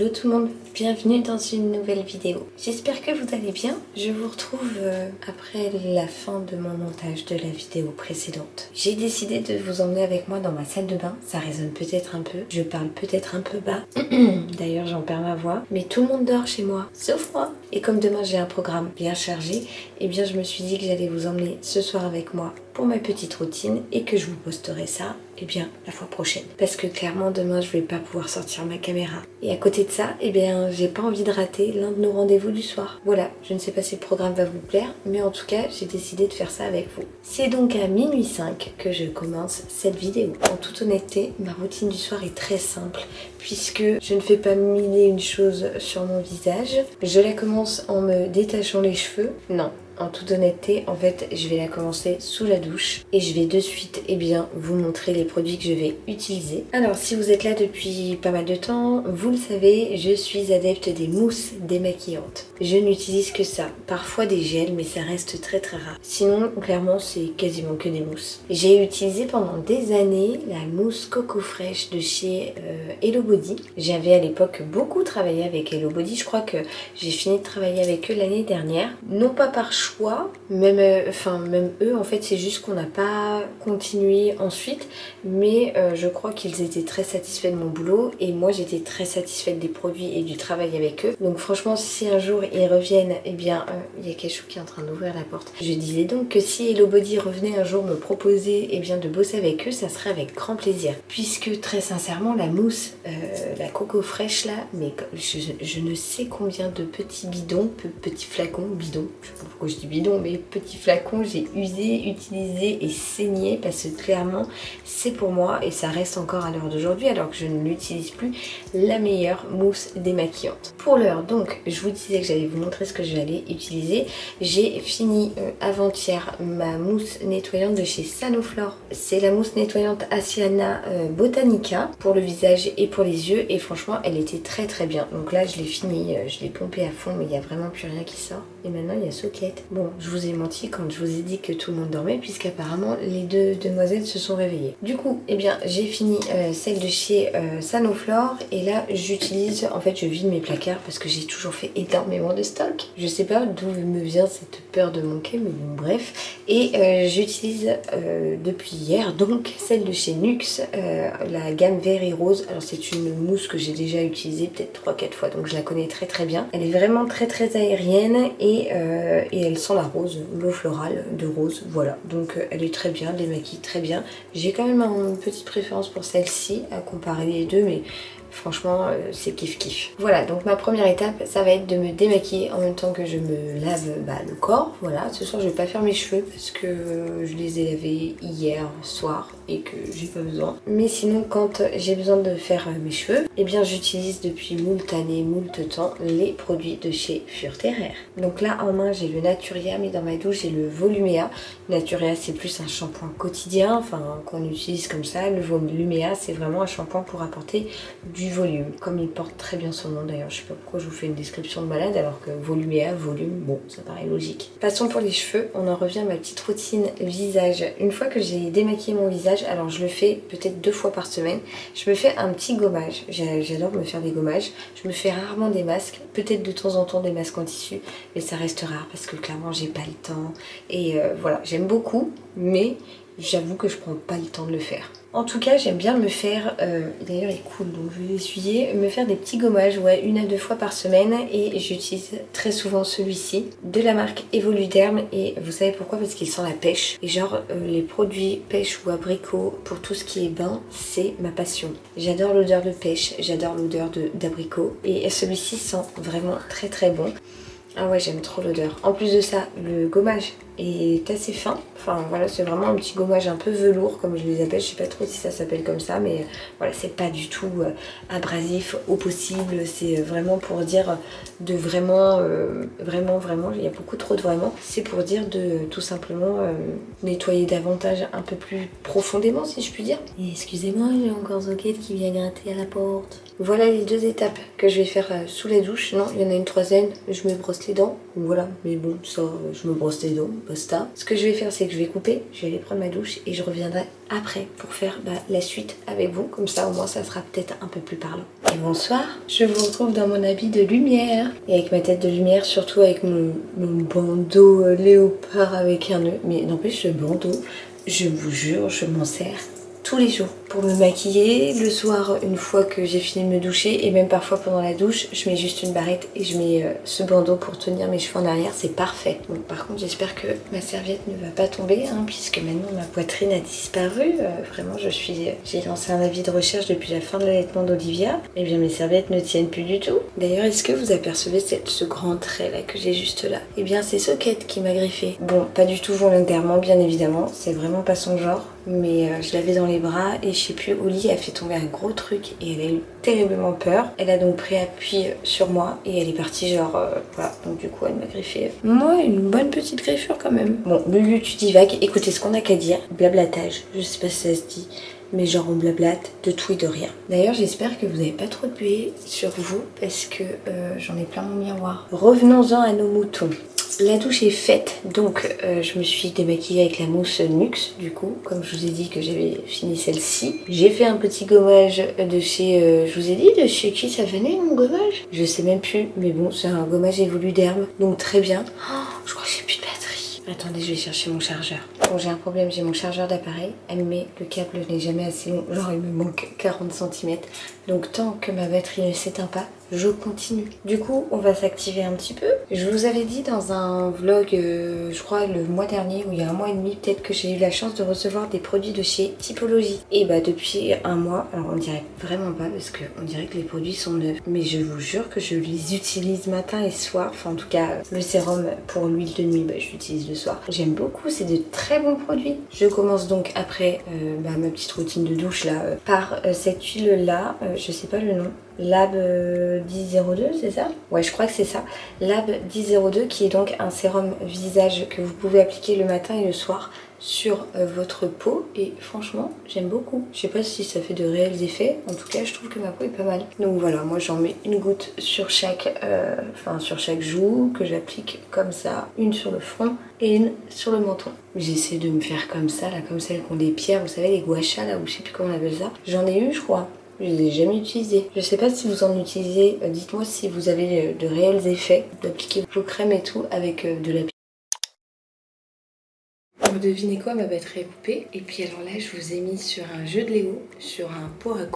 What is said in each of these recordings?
Hello tout le monde, bienvenue dans une nouvelle vidéo. J'espère que vous allez bien. Je vous retrouve après la fin de mon montage de la vidéo précédente. J'ai décidé de vous emmener avec moi dans ma salle de bain. Ça résonne peut-être un peu, je parle peut-être un peu bas. D'ailleurs j'en perds ma voix. Mais tout le monde dort chez moi, sauf moi. Et comme demain j'ai un programme bien chargé, eh bien je me suis dit que j'allais vous emmener ce soir avec moi pour ma petite routine et que je vous posterai ça la fois prochaine. Parce que clairement demain je vais pas pouvoir sortir ma caméra. Et à côté de ça, j'ai pas envie de rater l'un de nos rendez-vous du soir. Voilà, je ne sais pas si le programme va vous plaire, mais en tout cas j'ai décidé de faire ça avec vous. C'est donc à minuit 5 que je commence cette vidéo. En toute honnêteté, ma routine du soir est très simple puisque je ne fais pas mille et une choses sur mon visage. Je la commence en me détachant les cheveux. Non. En toute honnêteté, en fait, je vais la commencer sous la douche et je vais de suite, vous montrer les produits que je vais utiliser. Alors, si vous êtes là depuis pas mal de temps, vous le savez, je suis adepte des mousses démaquillantes. Je n'utilise que ça. Parfois des gels, mais ça reste très rare. Sinon, clairement, c'est quasiment que des mousses. J'ai utilisé pendant des années la mousse Coco Fresh de chez Hello Body. J'avais à l'époque beaucoup travaillé avec Hello Body. Je crois que j'ai fini de travailler avec eux l'année dernière. Non pas par choix, même eux en fait c'est juste qu'on n'a pas continué ensuite, mais je crois qu'ils étaient très satisfaits de mon boulot et moi j'étais très satisfaite des produits et du travail avec eux. Donc franchement si un jour ils reviennent, il y a Kachou qui est en train d'ouvrir la porte. Je disais donc que si Hello Body revenait un jour me proposer de bosser avec eux, ça serait avec grand plaisir, puisque très sincèrement la mousse, la Coco Fresh là, mais je ne sais combien de petits bidons, petits flacons, bidons, je sais pas pourquoi je dis bidon, mais petits flacons j'ai usé, utilisé et saigné parce que clairement c'est pour moi et ça reste encore à l'heure d'aujourd'hui alors que je ne l'utilise plus, la meilleure mousse démaquillante. Pour l'heure donc je vous disais que j'allais vous montrer ce que je vais aller utiliser. J'ai fini avant-hier ma mousse nettoyante de chez Sanoflore. C'est la mousse nettoyante Asiana Botanica pour le visage et pour les yeux et franchement elle était très bien. Donc là je l'ai fini, je l'ai pompé à fond mais il n'y a vraiment plus rien qui sort. Et maintenant il y a Socket. Bon, je vous ai menti quand je vous ai dit que tout le monde dormait puisqu'apparemment les deux demoiselles se sont réveillées. Du coup, j'ai fini celle de chez Sanoflore et là j'utilise, en fait je vide mes placards parce que j'ai toujours fait énormément de stock. Je sais pas d'où me vient cette peur de manquer, mais bon bref. Et j'utilise depuis hier donc celle de chez NYX, la gamme vert et rose. Alors c'est une mousse que j'ai déjà utilisée peut-être 3-4 fois donc je la connais très bien. Elle est vraiment très aérienne et elle sent la rose, l'eau florale de rose, voilà. Donc elle est très bien, elle démaquille très bien. J'ai quand même une petite préférence pour celle-ci à comparer les deux, mais franchement c'est kiff. Voilà, donc ma première étape ça va être de me démaquiller en même temps que je me lave le corps. Voilà, ce soir je vais pas faire mes cheveux parce que je les ai lavés hier soir et que j'ai pas besoin. Mais sinon quand j'ai besoin de faire mes cheveux, j'utilise depuis moult années, moult temps les produits de chez Furterer. Donc là en main j'ai le Naturia, mais dans ma douche j'ai le Volumea. Naturia c'est plus un shampoing quotidien, enfin qu'on utilise comme ça. Le Volumea c'est vraiment un shampoing pour apporter du volume, comme il porte très bien son nom d'ailleurs. Je sais pas pourquoi je vous fais une description de malade alors que Volumea, volume, bon ça paraît logique. Passons pour les cheveux, on en revient à ma petite routine visage. Une fois que j'ai démaquillé mon visage, alors je le fais peut-être 2 fois par semaine, je me fais un petit gommage. J'adore me faire des gommages. Je me fais rarement des masques, peut-être de temps en temps des masques en tissu, mais ça reste rare parce que clairement j'ai pas le temps. Et voilà, j'aime beaucoup, mais j'avoue que je prends pas le temps de le faire. En tout cas, j'aime bien me faire, d'ailleurs il est cool donc je vais l'essuyer, me faire des petits gommages, 1 à 2 fois par semaine et j'utilise très souvent celui-ci de la marque Evoluderm et vous savez pourquoi? Parce qu'il sent la pêche et genre les produits pêche ou abricot pour tout ce qui est bain, c'est ma passion. J'adore l'odeur de pêche, j'adore l'odeur d'abricot et celui-ci sent vraiment très bon. Ah ouais, j'aime trop l'odeur. En plus de ça, le gommage est assez fin. Enfin voilà, c'est vraiment un petit gommage un peu velours comme je les appelle. Je sais pas trop si ça s'appelle comme ça, mais voilà, c'est pas du tout abrasif au possible. C'est vraiment pour dire de vraiment, il y a beaucoup trop de vraiment. C'est pour dire de tout simplement nettoyer davantage un peu plus profondément si je puis dire. Et excusez-moi, j'ai encore Zoquette qui vient gratter à la porte. Voilà les 2 étapes que je vais faire sous la douche. Non, il y en a une troisième, je me brosse les dents. Voilà, mais bon, ça, je me brosse les dents, posta. Ce que je vais faire, c'est que je vais couper, je vais aller prendre ma douche et je reviendrai après pour faire la suite avec vous. Comme ça, au moins, ça sera peut-être un peu plus parlant. Et bonsoir, je vous retrouve dans mon habit de lumière. Et avec ma tête de lumière, surtout avec mon bandeau léopard avec un nœud. Mais n'empêche, ce bandeau, je vous jure, je m'en sers tous les jours pour me maquiller. Le soir, une fois que j'ai fini de me doucher, et même parfois pendant la douche, je mets juste une barrette et je mets ce bandeau pour tenir mes cheveux en arrière. C'est parfait. Bon, par contre, j'espère que ma serviette ne va pas tomber, hein, puisque maintenant ma poitrine a disparu. Vraiment, j'ai lancé un avis de recherche depuis la fin de l'allaitement d'Olivia. Eh bien, mes serviettes ne tiennent plus du tout. D'ailleurs, est-ce que vous apercevez ce grand trait là que j'ai juste là? Eh bien, c'est Socket qui m'a griffé. Bon, pas du tout volontairement, bien évidemment. C'est vraiment pas son genre. Mais je l'avais dans les bras et je sais plus, Oli a fait tomber un gros truc et elle a eu terriblement peur. Elle a donc pris appui sur moi et elle est partie genre voilà, donc du coup elle m'a griffé. Moi, une bonne petite griffure quand même. Bon, Lulu, tu divagues, écoutez ce qu'on a qu'à dire, blablatage, je sais pas si ça se dit, mais genre on blablate de tout et de rien. D'ailleurs, j'espère que vous n'avez pas trop de buée sur vous parce que j'en ai plein mon miroir. Revenons-en à nos moutons. La douche est faite, donc je me suis démaquillée avec la mousse Nuxe, du coup, comme je vous ai dit que j'avais fini celle-ci. J'ai fait un petit gommage de chez, je vous ai dit de chez qui ça venait mon gommage? Je sais même plus, mais bon, c'est un gommage évolu d'herbe, donc très bien. Oh, je crois que j'ai plus de batterie. Attendez, je vais chercher mon chargeur. Bon, j'ai un problème, j'ai mon chargeur d'appareil, mais le câble n'est jamais assez long, genre il me manque 40 cm. Donc tant que ma batterie ne s'éteint pas, je continue. Du coup, on va s'activer un petit peu. Je vous avais dit dans un vlog, je crois le mois dernier, ou il y a un mois et demi, peut-être que j'ai eu la chance de recevoir des produits de chez Typologie. Et bah depuis un mois, alors on dirait vraiment pas parce qu'on dirait que les produits sont neufs. Mais je vous jure que je les utilise matin et soir. Enfin en tout cas, le sérum pour l'huile de nuit, bah, je l'utilise le soir. J'aime beaucoup, c'est de très bons produits. Je commence donc après ma petite routine de douche là, par cette huile là, je sais pas le nom. Lab 1002, c'est ça? Ouais, je crois que c'est ça. Lab 1002 qui est donc un sérum visage que vous pouvez appliquer le matin et le soir sur votre peau et franchement j'aime beaucoup. Je sais pas si ça fait de réels effets, en tout cas je trouve que ma peau est pas mal. Donc voilà, moi j'en mets une goutte sur chaque joue que j'applique comme ça, une sur le front et une sur le menton. J'essaie de me faire comme ça, là, comme celles qui ont des pierres, vous savez les gua sha là, ou je sais plus comment on appelle ça. J'en ai eu je crois. Je les ai jamais utilisés. Je sais pas si vous en utilisez. Dites-moi si vous avez de réels effets d'appliquer vos crèmes et tout avec de la... Vous devinez quoi, ma batterie est coupée. Et puis alors là, je vous ai mis sur un jeu de Léo, sur un pot à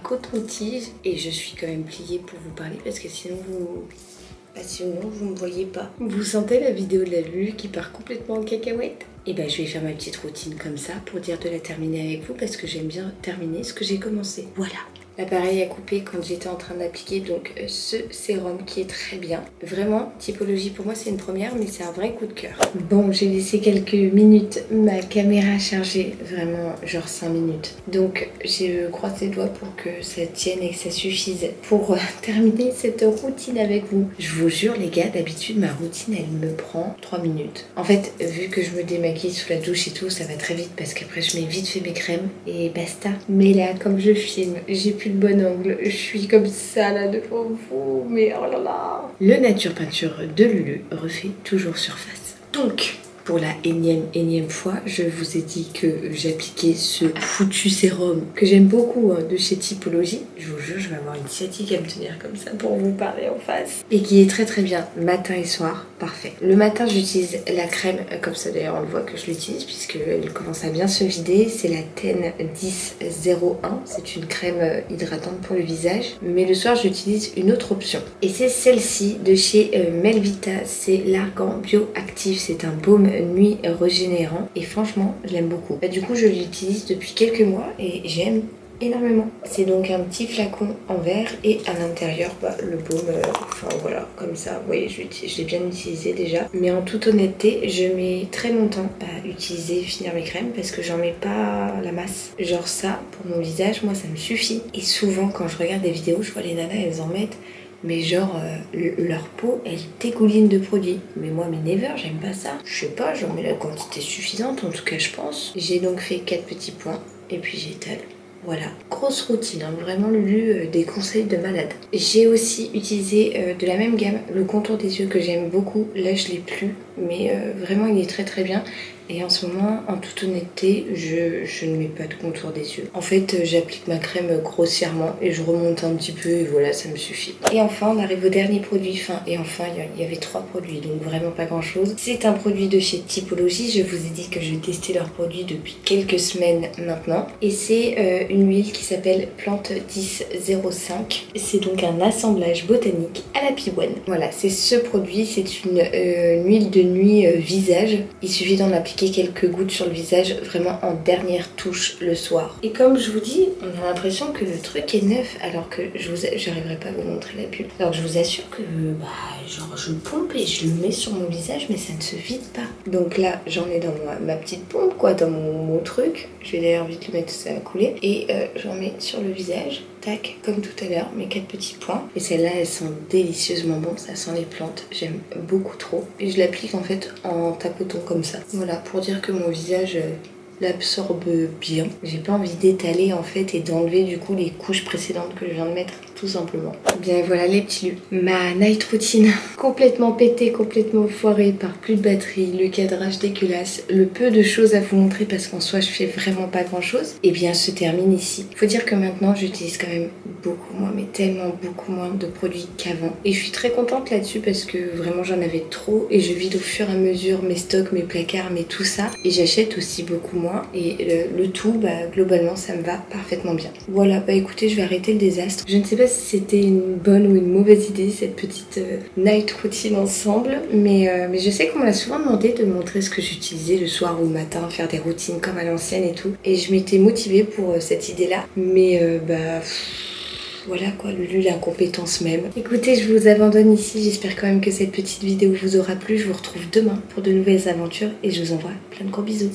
coton-tige. Et je suis quand même pliée pour vous parler parce que sinon vous me voyez pas. Vous sentez la vidéo de la Lulu qui part complètement en cacahuète? Et ben je vais faire ma petite routine comme ça pour dire de la terminer avec vous parce que j'aime bien terminer ce que j'ai commencé. Voilà. L'appareil a coupé quand j'étais en train d'appliquer donc ce sérum qui est très bien. Vraiment, Typologie pour moi c'est une première mais c'est un vrai coup de cœur. Bon, j'ai laissé quelques minutes ma caméra chargée, vraiment genre 5 minutes. Donc je croise les doigts pour que ça tienne et que ça suffise pour terminer cette routine avec vous. Je vous jure les gars, d'habitude ma routine elle me prend 3 minutes. En fait, vu que je me démaquille sous la douche et tout, ça va très vite parce qu'après je mets vite fait mes crèmes et basta. Mais là, comme je filme, j'ai plus le bon angle, je suis comme ça là devant vous, mais oh là là. Le Nature Peinture de Lulu refait toujours surface. Donc, pour la énième fois, je vous ai dit que j'appliquais ce foutu sérum que j'aime beaucoup de chez Typologie. Je vous jure, je vais avoir une sciatique à me tenir comme ça pour vous parler en face. Et qui est très très bien matin et soir, parfait. Le matin, j'utilise la crème, comme ça d'ailleurs on le voit que je l'utilise puisqu'elle commence à bien se vider. C'est la Ten 1001, c'est une crème hydratante pour le visage. Mais le soir, j'utilise une autre option. Et c'est celle-ci de chez Melvita, c'est l'Argan Bioactive, c'est un baume nuit régénérant et franchement je l'aime beaucoup. Du coup je l'utilise depuis quelques mois et j'aime énormément. C'est donc un petit flacon en verre et à l'intérieur le baume, enfin voilà, comme ça, vous voyez, je l'ai bien utilisé déjà. Mais en toute honnêteté, je mets très longtemps à utiliser et finir mes crèmes parce que j'en mets pas la masse. Genre ça, pour mon visage, moi ça me suffit. Et souvent quand je regarde des vidéos, je vois les nanas, elles en mettent mais genre leur peau elle dégouline de produits. Mais moi mes never, j'aime pas ça. Je sais pas, j'en mets la quantité suffisante, en tout cas je pense. J'ai donc fait 4 petits points et puis j'étale. Voilà, grosse routine, hein. Vraiment Lulu, des conseils de malade. J'ai aussi utilisé de la même gamme le contour des yeux que j'aime beaucoup. Là je l'ai plus, mais vraiment il est très bien. Et en ce moment, en toute honnêteté, je ne mets pas de contour des yeux. En fait, j'applique ma crème grossièrement et je remonte un petit peu et voilà, ça me suffit. Et enfin, on arrive au dernier produit. Il y avait 3 produits, donc vraiment pas grand chose. C'est un produit de chez Typologie. Je vous ai dit que je testais leurs produits depuis quelques semaines maintenant. Et c'est une huile qui s'appelle Plante 1005. C'est donc un assemblage botanique à la pivoine. Voilà, c'est ce produit. C'est une huile de nuit visage. Il suffit d'en appliquer quelques gouttes sur le visage, vraiment en dernière touche le soir. Et comme je vous dis, on a l'impression que le truc est neuf, alors que j'arriverai pas à vous montrer la pub. Alors je vous assure que genre je pompe et je le mets sur mon visage, mais ça ne se vide pas. Donc là j'en ai dans ma petite pompe, quoi, dans mon truc. Je vais d'ailleurs vite le mettre, ça va couler. Et j'en mets sur le visage. Tac, comme tout à l'heure, mes 4 petits points. Et celles-là, elles sont délicieusement bonnes, ça sent les plantes, j'aime beaucoup trop. Et je l'applique en fait en tapotant comme ça. Voilà, pour dire que mon visage l'absorbe bien. J'ai pas envie d'étaler en fait et d'enlever du coup les couches précédentes que je viens de mettre, tout simplement. Bien voilà les petits lus. Ma night routine complètement pétée, complètement foirée par plus de batterie, le cadrage dégueulasse, le peu de choses à vous montrer parce qu'en soi je fais vraiment pas grand chose, et bien se termine ici. Faut dire que maintenant j'utilise quand même beaucoup moins, mais tellement beaucoup moins de produits qu'avant. Et je suis très contente là-dessus parce que vraiment j'en avais trop et je vide au fur et à mesure mes stocks, mes placards, mais tout ça. Et j'achète aussi beaucoup moins et le tout, globalement ça me va parfaitement bien. Voilà, écoutez, je vais arrêter le désastre. Je ne sais pas si c'était une bonne ou une mauvaise idée cette petite night routine ensemble, mais je sais qu'on m'a souvent demandé de montrer ce que j'utilisais le soir ou le matin, faire des routines comme à l'ancienne et tout. Et je m'étais motivée pour cette idée-là, mais voilà quoi, Lulu l'incompétence même. Écoutez, je vous abandonne ici, j'espère quand même que cette petite vidéo vous aura plu. Je vous retrouve demain pour de nouvelles aventures et je vous envoie plein de gros bisous.